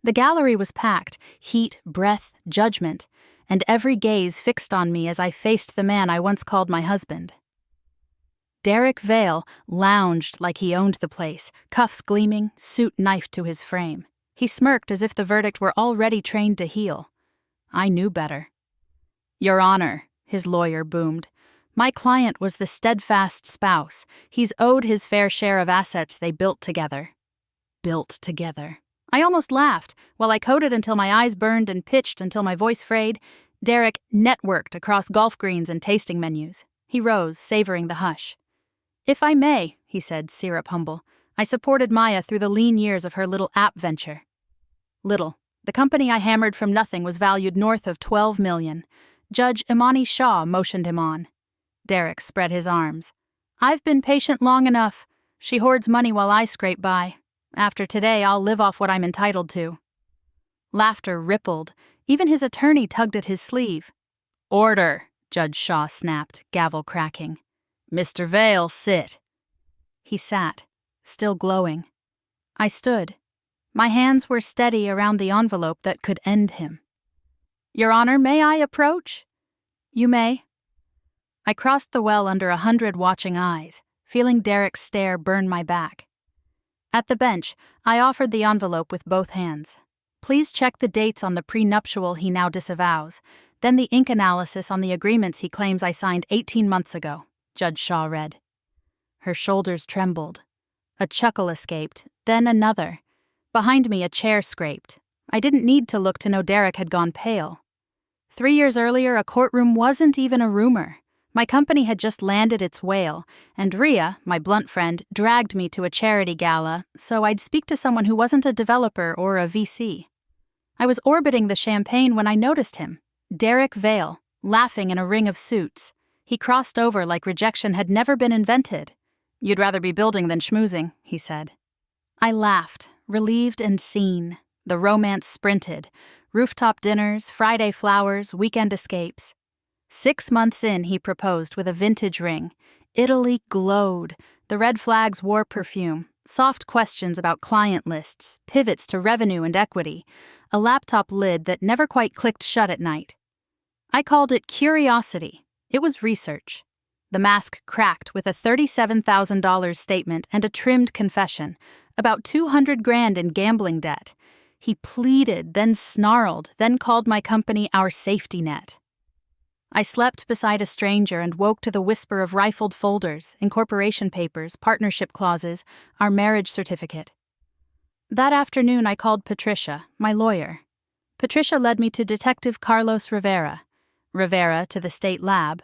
The gallery was packed, heat, breath, judgment, and every gaze fixed on me as I faced the man I once called my husband. Derek Vale lounged like he owned the place, cuffs gleaming, suit knifed to his frame. He smirked as if the verdict were already trained to heal. I knew better. "Your Honor," his lawyer boomed, "my client was the steadfast spouse. He's owed his fair share of assets they built together." Built together. I almost laughed. While I coded until my eyes burned and pitched until my voice frayed, Derek networked across golf greens and tasting menus. He rose, savoring the hush. "If I may," he said, syrup humble, "I supported Maya through the lean years of her little app venture." Little. The company I hammered from nothing was valued north of $12 million. Judge Imani Shah motioned him on. Derek spread his arms. "I've been patient long enough. She hoards money while I scrape by. After today, I'll live off what I'm entitled to." Laughter rippled. Even his attorney tugged at his sleeve. "Order," Judge Shaw snapped, gavel cracking. "Mr. Vale, sit." He sat, still glowing. I stood. My hands were steady around the envelope that could end him. "Your Honor, may I approach?" "You may." I crossed the well under 100 watching eyes, feeling Derek's stare burn my back. At the bench, I offered the envelope with both hands. "Please check the dates on the prenuptial he now disavows, then the ink analysis on the agreements he claims I signed 18 months ago," Judge Shaw read. Her shoulders trembled. A chuckle escaped, then another. Behind me, a chair scraped. I didn't need to look to know Derek had gone pale. 3 years earlier, a courtroom wasn't even a rumor. My company had just landed its whale, and Rhea, my blunt friend, dragged me to a charity gala so I'd speak to someone who wasn't a developer or a VC. I was orbiting the champagne when I noticed him, Derek Vale, laughing in a ring of suits. He crossed over like rejection had never been invented. "You'd rather be building than schmoozing," he said. I laughed, relieved and seen. The romance sprinted. Rooftop dinners, Friday flowers, weekend escapes. 6 months in, he proposed with a vintage ring. Italy glowed. The red flags wore perfume. Soft questions about client lists, pivots to revenue and equity. A laptop lid that never quite clicked shut at night. I called it curiosity. It was research. The mask cracked with a $37,000 statement and a trimmed confession. About 200 grand in gambling debt. He pleaded, then snarled, then called my company our safety net. I slept beside a stranger and woke to the whisper of rifled folders, incorporation papers, partnership clauses, our marriage certificate. That afternoon I called Patricia, my lawyer. Patricia led me to Detective Carlos Rivera. Rivera to the state lab.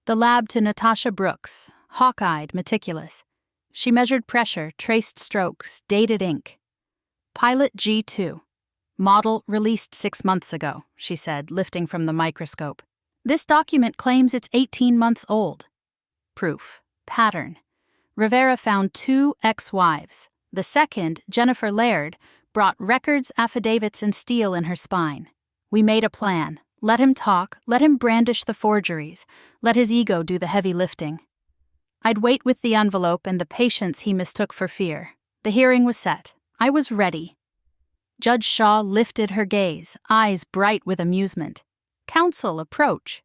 The lab to Natasha Brooks, hawk-eyed, meticulous. She measured pressure, traced strokes, dated ink. "Pilot G2. Model released 6 months ago," she said, lifting from the microscope. "This document claims it's 18 months old." Proof. Pattern. Rivera found 2 ex-wives. The second, Jennifer Laird, brought records, affidavits, and steel in her spine. We made a plan. Let him talk, let him brandish the forgeries, let his ego do the heavy lifting. I'd wait with the envelope and the patience he mistook for fear. The hearing was set. I was ready. Judge Shaw lifted her gaze, eyes bright with amusement. "Counsel, approach."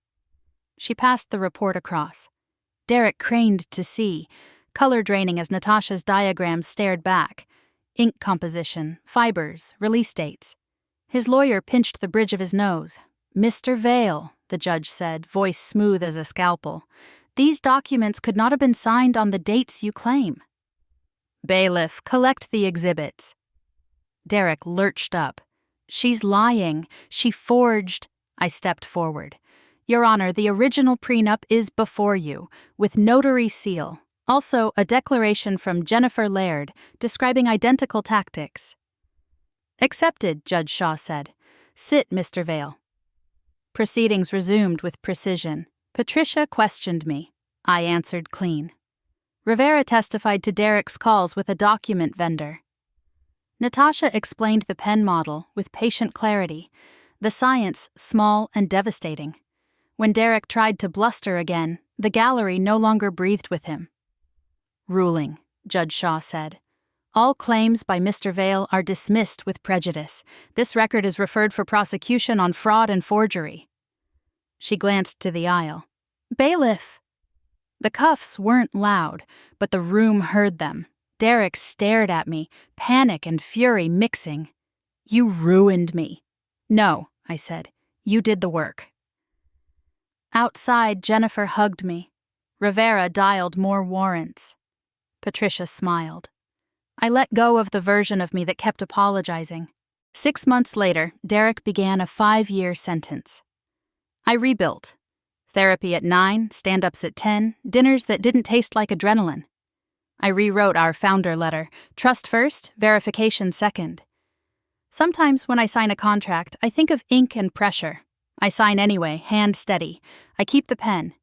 She passed the report across. Derek craned to see, color draining as Natasha's diagrams stared back. Ink composition, fibers, release dates. His lawyer pinched the bridge of his nose. "Mr. Vale," the judge said, voice smooth as a scalpel, "these documents could not have been signed on the dates you claim." "Bailiff, collect the exhibits." Derek lurched up. "She's lying. She forged." I stepped forward. "Your Honor, the original prenup is before you, with notary seal. Also, a declaration from Jennifer Laird describing identical tactics." "Accepted," Judge Shaw said. "Sit, Mr. Vale." Proceedings resumed with precision. Patricia questioned me. I answered clean. Rivera testified to Derek's calls with a document vendor. Natasha explained the pen model with patient clarity, the science small and devastating. When Derek tried to bluster again, the gallery no longer breathed with him. "Ruling," Judge Shaw said. All claims by Mr. Vale are dismissed with prejudice. This record is referred for prosecution on fraud and forgery. She glanced to the aisle. Bailiff! The cuffs weren't loud, but the room heard them. Derek stared at me, panic and fury mixing. You ruined me. No, I said. You did the work. Outside, Jennifer hugged me. Rivera dialed more warrants. Patricia smiled. I let go of the version of me that kept apologizing. 6 months later, Derek began a 5-year sentence. I rebuilt. Therapy at 9, stand-ups at 10, dinners that didn't taste like adrenaline. I rewrote our founder letter, trust first, verification second. Sometimes when I sign a contract, I think of ink and pressure. I sign anyway, hand steady. I keep the pen.